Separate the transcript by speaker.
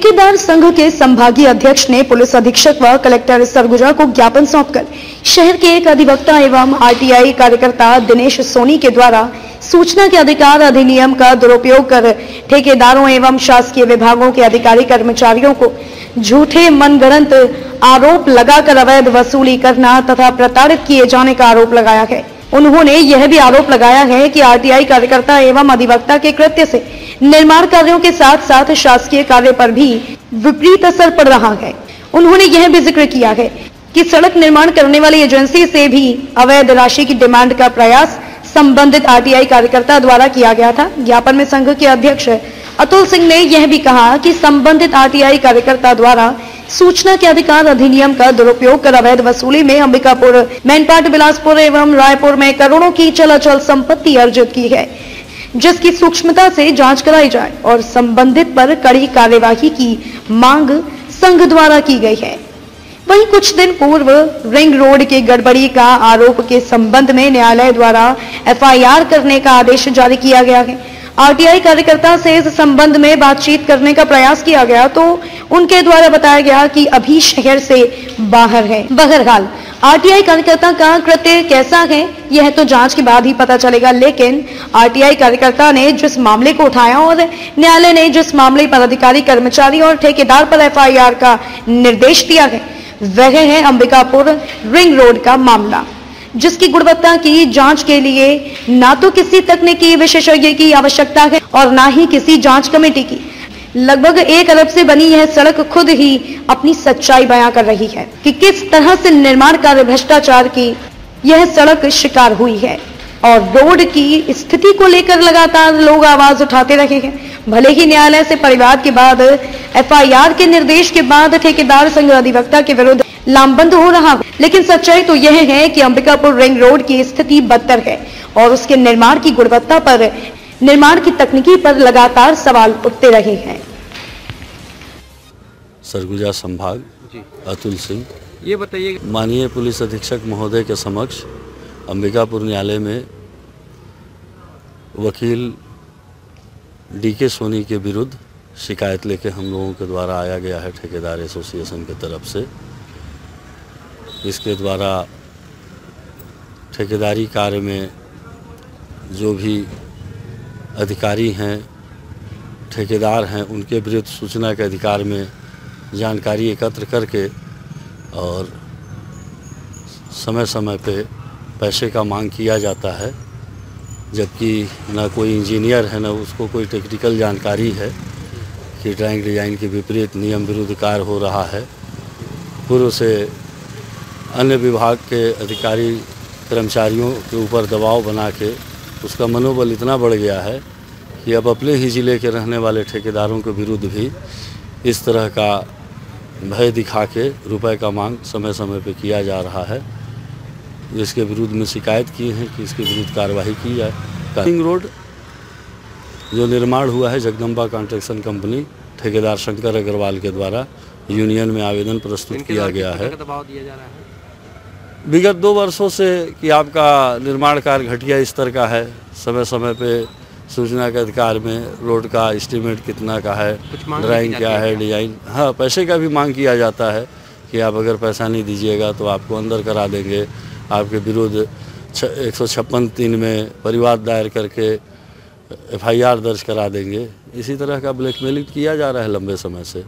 Speaker 1: ठेकेदार संघ के संभागीय अध्यक्ष ने पुलिस अधीक्षक व कलेक्टर सरगुजा को ज्ञापन सौंपकर शहर के एक अधिवक्ता एवं आरटीआई कार्यकर्ता दिनेश सोनी के द्वारा सूचना के अधिकार अधिनियम का दुरुपयोग कर ठेकेदारों एवं शासकीय विभागों के अधिकारी कर्मचारियों को झूठे मनगढ़ंत आरोप लगाकर अवैध वसूली करना तथा प्रताड़ित किए जाने का आरोप लगाया है। उन्होंने यह भी आरोप लगाया है कि आरटीआई कार्यकर्ता एवं अधिवक्ता के कृत्य से निर्माण कार्यों के साथ साथ शासकीय कार्य पर भी विपरीत असर पड़ रहा है। उन्होंने यह भी जिक्र किया है कि सड़क निर्माण करने वाली एजेंसी से भी अवैध राशि की डिमांड का प्रयास संबंधित आरटीआई कार्यकर्ता द्वारा किया गया था। ज्ञापन में संघ के अध्यक्ष अतुल सिंह ने यह भी कहा कि संबंधित आरटीआई कार्यकर्ता द्वारा सूचना के अधिकार अधिनियम का दुरुपयोग कर अवैध वसूली में अंबिकापुर, मैनपाट, बिलासपुर एवं रायपुर में करोड़ों की चलाचल संपत्ति अर्जित की है, जिसकी सूक्ष्मता से जांच कराई जाए और संबंधित पर कड़ी कार्यवाही की मांग संघ द्वारा की गई है। वहीं कुछ दिन पूर्व रिंग रोड के गड़बड़ी का आरोप के संबंध में न्यायालय द्वारा एफआईआर करने का आदेश जारी किया गया है। आरटीआई कार्यकर्ता से इस संबंध में बातचीत करने का प्रयास किया गया तो उनके द्वारा बताया गया कि अभी शहर से बाहर है। बहरहाल आरटीआई कार्यकर्ता का कृत्य कैसा है यह तो जांच के बाद ही पता चलेगा, लेकिन आरटीआई कार्यकर्ता ने जिस मामले को उठाया और न्यायालय ने जिस मामले पर अधिकारी, कर्मचारी और ठेकेदार पर एफआईआर का निर्देश दिया है वह है अंबिकापुर रिंग रोड का मामला, जिसकी गुणवत्ता की जांच के लिए ना तो किसी तकनीकी विशेषज्ञ की आवश्यकता है और ना ही किसी जांच कमेटी की। लगभग 1 अरब से बनी यह सड़क खुद ही अपनी सच्चाई बयां कर रही है कि किस तरह से निर्माण कार्य भ्रष्टाचार की यह सड़क शिकार हुई है और रोड की स्थिति को लेकर लगातार लोग आवाज उठाते रहे हैं। भले ही न्यायालय से परिवाद के बाद एफआईआर के निर्देश के बाद ठेकेदार संघ अधिवक्ता के विरुद्ध लामबंद हो रहा, लेकिन सच्चाई तो यह है कि अंबिकापुर रिंग रोड की स्थिति बदतर है और उसके निर्माण की गुणवत्ता पर, निर्माण की तकनीकी पर लगातार सवाल उठते रहे हैं।
Speaker 2: सरगुजा संभाग अतुल सिंह,
Speaker 3: ये बताइए,
Speaker 2: माननीय पुलिस अधीक्षक महोदय के समक्ष अंबिकापुर न्यायालय में वकील डीके सोनी के विरुद्ध शिकायत लेके हम लोगों के द्वारा आया गया है ठेकेदार एसोसिएशन की तरफ से। इसके द्वारा ठेकेदारी कार्य में जो भी अधिकारी हैं, ठेकेदार हैं, उनके विरुद्ध सूचना के अधिकार में जानकारी एकत्र करके और समय समय पे पैसे का मांग किया जाता है, जबकि ना कोई इंजीनियर है ना उसको कोई टेक्निकल जानकारी है कि ड्राइंग डिजाइन के विपरीत नियम विरुद्ध कार्य हो रहा है। पूर्व से अन्य विभाग के अधिकारी कर्मचारियों के ऊपर दबाव बना के उसका मनोबल इतना बढ़ गया है कि अब अपने ही ज़िले के रहने वाले ठेकेदारों के विरुद्ध भी इस तरह का भय दिखा के रुपए का मांग समय समय पे किया जा रहा है, जिसके विरुद्ध में शिकायत की है कि इसके विरुद्ध कार्रवाई की जाए। रिंग रोड जो निर्माण हुआ है जगदम्बा कंस्ट्रक्शन कंपनी ठेकेदार शंकर अग्रवाल के द्वारा यूनियन में आवेदन प्रस्तुत किया गया है।
Speaker 3: दबाव दिया जा रहा है
Speaker 2: विगत 2 वर्षों से कि आपका निर्माण कार्य घटिया स्तर का है, समय समय पे सूचना के अधिकार में रोड का एस्टीमेट कितना का है, ड्राइंग क्या है, डिजाइन, हाँ पैसे का भी मांग किया जाता है कि आप अगर पैसा नहीं दीजिएगा तो आपको अंदर करा देंगे, आपके विरुद्ध 156(3) में परिवाद दायर करके एफआईआर दर्ज करा देंगे। इसी तरह का ब्लैकमेलिंग किया जा रहा है लंबे समय से।